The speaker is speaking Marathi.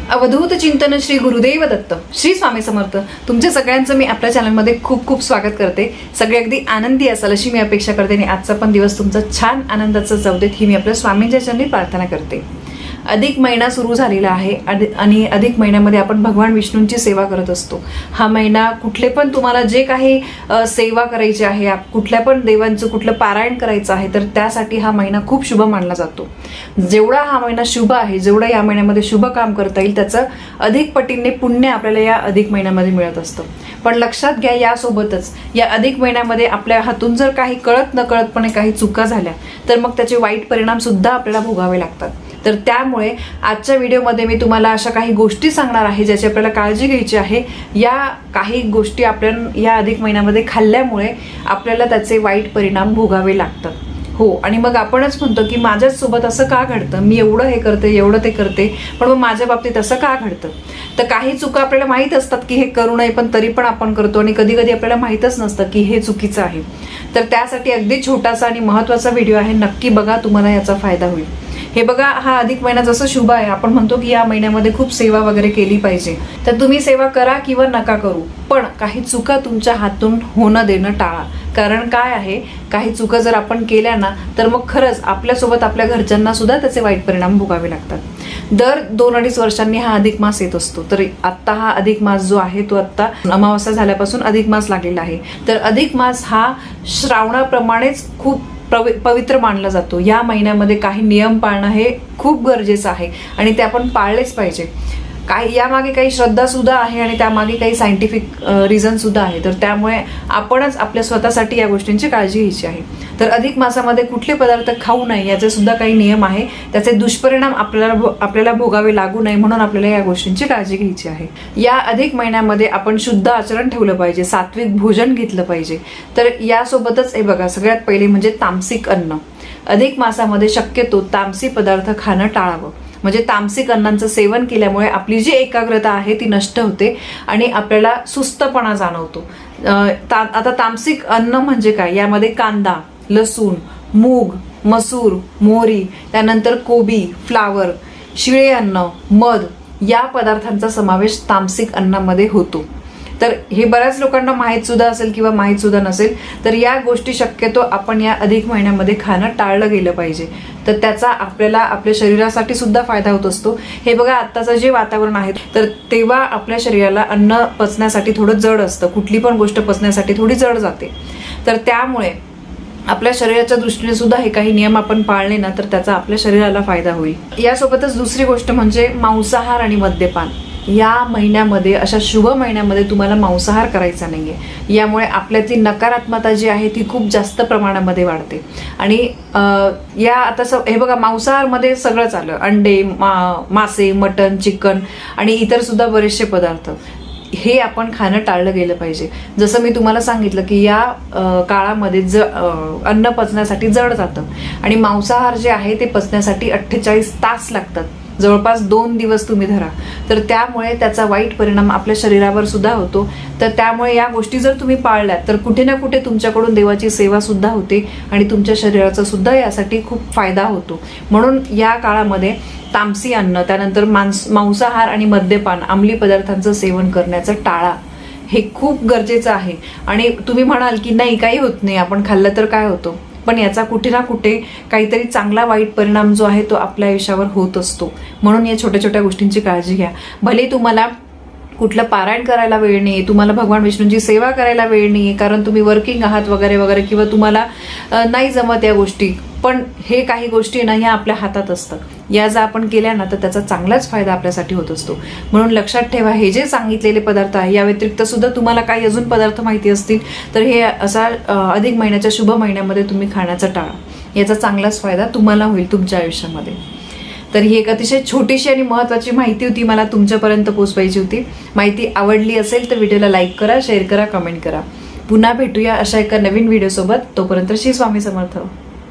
अवधूत चिंतन श्री गुरुदेव दत्त श्री स्वामी समर्थ. तुमच्या सगळ्यांचं मी आपल्या चॅनलमध्ये खूप खूप स्वागत करते. सगळे अगदी आनंदी असाल अशी मी अपेक्षा करते आणि आजचा पण दिवस तुमचा छान आनंदाचा जाऊ देत ही मी आपल्या स्वामींच्या चरणी प्रार्थना करते. अधिक महिना सुरू झालेला आहे आणि अधिक महिन्यामध्ये आपण भगवान विष्णूंची सेवा करत असतो. हा महिना कुठले पण तुम्हाला जे काही सेवा करायची आहे, कुठल्या पण देवांचं कुठलं पारायण करायचं आहे तर त्यासाठी हा महिना खूप शुभ मानला जातो. जेवढा हा महिना शुभ आहे, जेवढा या महिन्यामध्ये शुभ काम करता येईल त्याचं अधिक पटीने पुण्य आपल्याला या अधिक महिन्यामध्ये मिळत असतं. पण लक्षात घ्या, यासोबतच या अधिक महिन्यामध्ये आपल्या हातून जर काही कळत नकळतपणे काही चुका झाल्या तर मग त्याचे वाईट परिणाम सुद्धा आपल्याला भोगावे लागतात. तर त्यामुळे आजच्या व्हिडिओमध्ये मी तुम्हाला अशा काही गोष्टी सांगणार आहे ज्याची आपल्याला काळजी घ्यायची आहे. या काही गोष्टी आपण या अधिक महिन्यामध्ये खाल्ल्यामुळे आपल्याला त्याचे वाईट परिणाम भोगावे लागतात. हो, आणि मग आपणच म्हणतो की माझ्याच सोबत असं का घडतं, मी एवढं हे करते एवढं ते करते पण मग माझ्या बाबतीत असं का घडतं. तर काही चुका आपल्याला माहीत असतात की हे करू नये पण तरी पण आपण करतो आणि कधी कधी आपल्याला माहीतच नसतं की हे चुकीचं आहे. तर त्यासाठी अगदी छोटासा आणि महत्त्वाचा व्हिडिओ आहे, नक्की बघा, तुम्हाला याचा फायदा होईल. हे बघा, हा अधिक महिना जसं शुभ आहे, आपण म्हणतो की या महिन्यामध्ये खूप सेवा वगैरे केली पाहिजे. तर तुम्ही सेवा करा किंवा नका करू, पण काही चुका तुमच्या हातून होणं देणं टाळा. कारण काय आहे, काही चुका जर आपण केल्या ना तर मग खरंच आपल्यासोबत आपल्या घरच्यांना सुद्धा त्याचे वाईट परिणाम भोगावे लागतात. दर 2-2.5 वर्षांनी हा अधिक मास येत असतो. तर आत्ता हा अधिक मास जो आहे तो आत्ता अमावस्या झाल्यापासून अधिक मास लागलेला आहे. तर अधिक मास हा श्रावणाप्रमाणेच खूप पवित्र मानला जातो. या महिन्यामध्ये काही नियम पाळणं हे खूप गरजेचं आहे आणि ते आपण पाळलेच पाहिजे. काही यामागे काही श्रद्धा सुद्धा आहे आणि त्यामागे काही सायंटिफिक रिझन सुद्धा आहे. तर त्यामुळे आपणच आपल्या स्वतःसाठी या गोष्टींची काळजी घ्यायची आहे. तर अधिक मासामध्ये कुठले पदार्थ खाऊ नये याचे सुद्धा काही नियम आहे. त्याचे दुष्परिणाम आपल्याला भोगावे लागू नये म्हणून आपल्याला या गोष्टींची काळजी घ्यायची आहे. या अधिक महिन्यामध्ये आपण शुद्ध आचरण ठेवलं पाहिजे, सात्विक भोजन घेतलं पाहिजे. तर यासोबतच हे बघा, सगळ्यात पहिले म्हणजे तामसिक अन्न. अधिक मासामध्ये शक्यतो तामसी पदार्थ खाणं टाळावं. म्हणजे तामसिक अन्नांचं सेवन केल्यामुळे आपली जी एकाग्रता आहे ती नष्ट होते आणि आपल्याला सुस्तपणा जाणवतो. आता तामसिक अन्न म्हणजे काय, यामध्ये कांदा, लसूण, मूग, मसूर, मोहरी, त्यानंतर कोबी, फ्लावर, शिळे अन्न, मध या पदार्थांचा समावेश तामसिक अन्नामध्ये होतो. तर हे बऱ्याच लोकांना माहीत सुद्धा असेल किंवा माहीत सुद्धा नसेल. तर या गोष्टी शक्यतो आपण या अधिक महिन्यामध्ये खाणं टाळलं गेलं पाहिजे. तर त्याचा आपल्याला आपल्या शरीरासाठी सुद्धा फायदा होत असतो. हे बघा, आत्ताचं जे वातावरण आहे तर तेव्हा आपल्या शरीराला अन्न पचण्यासाठी थोडं जड असतं, कुठली पण गोष्ट पचण्यासाठी थोडी जड जाते. तर त्यामुळे आपल्या शरीराच्या दृष्टीने सुद्धा हे काही नियम आपण पाळले ना तर त्याचा आपल्या शरीराला फायदा होईल. यासोबतच दुसरी गोष्ट म्हणजे मांसाहार आणि मद्यपान. या महिन्यामध्ये, अशा शुभ महिन्यामध्ये तुम्हाला मांसाहार करायचा नाहीये. यामुळे आपल्यातली नकारात्मकता जी आहे ती खूप जास्त प्रमाणामध्ये वाढते. आणि या आता हे बघा, मांसाहारमध्ये सगळंच आलं, अंडे, मासे, मटण, चिकन आणि इतर सुद्धा बरेचसे पदार्थ हे आपण खाणं टाळलं गेलं पाहिजे. जसं मी तुम्हाला सांगितलं की या काळामध्ये अन्न पचण्यासाठी जड जातं आणि मांसाहार जे आहे ते पचण्यासाठी 48 तास लागतात, जवळपास 2 दिवस तुम्ही धरा. तर त्यामुळे त्याचा वाईट परिणाम आपल्या शरीरावर सुद्धा होतो. तर त्यामुळे या गोष्टी जर तुम्ही पाळल्यात तर कुठे ना कुठे तुमच्याकडून देवाची सेवा सुद्धा होते आणि तुमच्या शरीराचा सुद्धा यासाठी खूप फायदा होतो. म्हणून या काळामध्ये तामसी अन्न, त्यानंतर मांसाहार आणि मद्यपान, अंमली पदार्थांचं सेवन करण्याचं टाळा. हे खूप गरजेचं आहे. आणि तुम्ही म्हणाल की नाही, काही होत नाही, आपण खाल्लं तर काय होतं, पण याचा कुठे ना कुठे काहीतरी चांगला वाईट परिणाम जो आहे तो आपल्या आयुष्यावर होत असतो. म्हणून या छोट्या छोट्या गोष्टींची काळजी घ्या. भले तुम्हाला कुठलं पारायण करायला वेळ नाही, तुम्हाला भगवान विष्णूंची सेवा करायला वेळ नाही कारण तुम्ही वर्किंग आहात वगैरे वगैरे, किंवा तुम्हाला नाही जमत या गोष्टी, पण हे काही गोष्टी ना ह्या आपल्या हातात असतात. या जर आपण केल्या ना तर त्याचा चांगलाच फायदा आपल्यासाठी होत असतो. म्हणून लक्षात ठेवा, हे जे सांगितलेले पदार्थ आहे या व्यतिरिक्त सुद्धा तुम्हाला काही अजून पदार्थ माहिती असतील तर हे असा अधिक महिन्याच्या शुभ महिन्यामध्ये तुम्ही खाण्याचा टाळा. याचा चांगलाच फायदा तुम्हाला होईल तुमच्या आयुष्यामध्ये. तर ही एक अतिशय छोटीशी आणि महत्त्वाची माहिती होती, मला तुमच्यापर्यंत पोहोचवायची होती. माहिती आवडली असेल तर व्हिडिओला लाईक करा, शेअर करा, कमेंट करा. पुन्हा भेटूया अशा एका नवीन व्हिडिओसोबत. तोपर्यंत श्री स्वामी समर्थ.